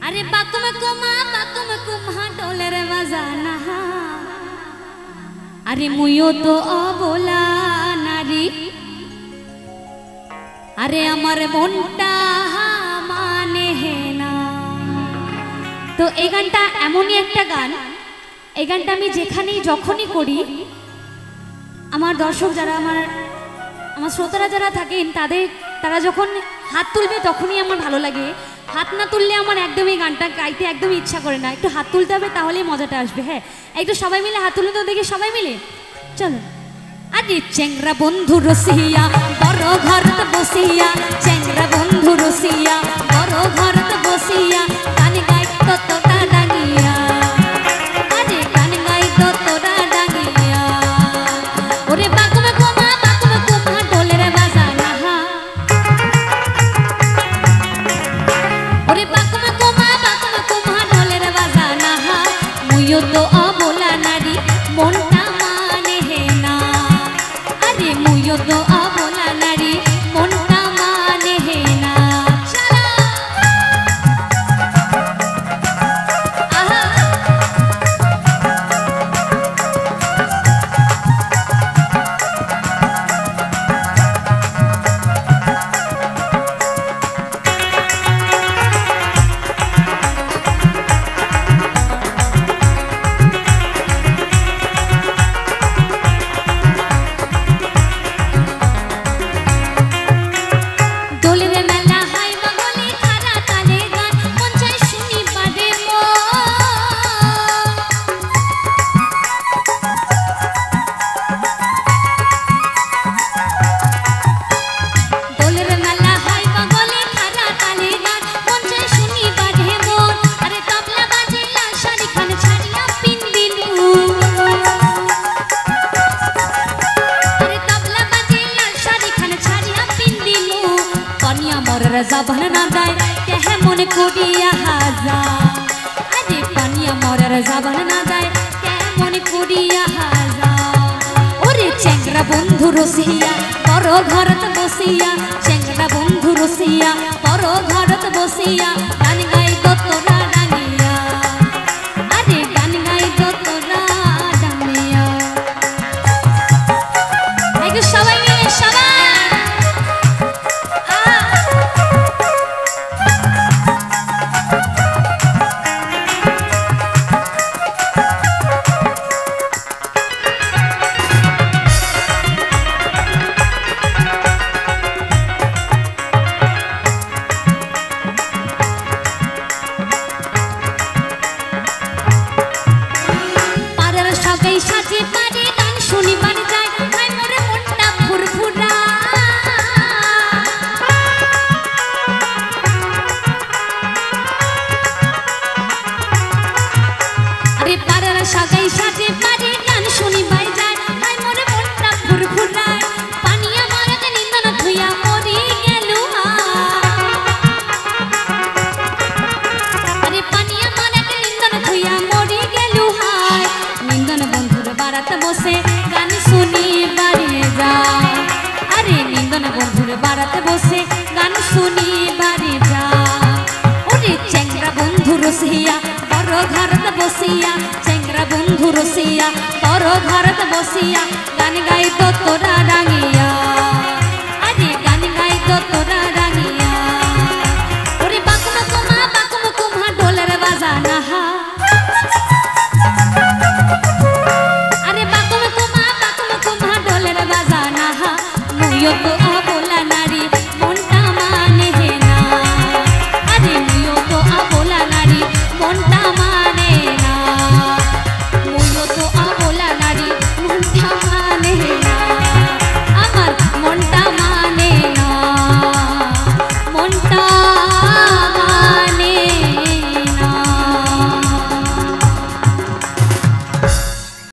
अरे बाकुम कुम्हा डोलेर बजाना अरे मुयो तो अबोला नारी अरे আমার মনটা মানে না। তো এই গানটা এমনই একটা গান, এই গানটা আমি যেখানেই যখনই করি আমার দর্শক যারা আমার শ্রোতারা যারা থাকেন তারা যখন হাত তুলবে তখনই আমার ভালো লাগে। হাত না তুললে আমার একদমই গানটা গাইতে একদমই ইচ্ছা করে না। একটু হাত তুলতে হবে তাহলেই মজাটা আসবে। হ্যাঁ, একটু সবাই মিলে হাত তুলে তো দেখি, সবাই মিলে চলো। আরে চেংরা বন্ধু রসিয়া বড় ঘরত বসিয়া, চেংরা বন্ধু রসিয়া বড় ঘরত বসিয়া, গান গাইত তোরা ডাঙিয়া, আরে গান গাইত তোরা ডাঙিয়া। ওরে বাকুম কুমা ডোলের বাজানা, ওরে বাকুম কুমা ডোলের বাজানা, মুইও তো অবলা নারী মনটা মানে না। আরে মুইও তো অবলা নারী মনটা মানে না। চলো আহা जबन ना दाय कह मन कुड़िया हजार, अरे पानिया मोर जबन ना दाय कह मन कुड़िया हजार। ओरे चेंगरा बंधु रसिया बड़ो घरत बसिया, चेंगरा बंधु रसिया बड़ो घरत बसिया, गान गाई तो तोरा डांगिया, अरे गान गाई तो तोरा डांगिया। एक सबाई मिले सबाई সাজে পারে গান শুনিবার যায়, হাই মোরে মনটা ফুরফুরা। আরে পাড়ার সবাই সাজে পারে গান শুনিবার যায়, হাই মোরে মনটা ফুরফুরা। পানিয়া মারাকে নিন্দন ধুইয়া মরি গেল, আরে পানিয়া মারাকে নিন্দন ধুইয়া মরি গেল। হাই নিন্দন বন্ধুর বারাত বসে গান শুনি বাড়ি যা, আরে নিন্দন বন্ধুর বারাত বসে গান শুনি বাড়ি যা। ওরে চেংরা বন্ধু রসিয়া বড় ঘরত বসিয়া, চেংরা বন্ধু রসিয়া বড় ঘরত বসিয়া, গান গাই তো তোরা ডাঙিয়া, আরে গান গাই তো তোরা ডাঙিয়া। ওরে বাকুম কুমা ডোলের বাজানা, अरे बाकुम कुम्हा डोलेर बजाना, मुयो तो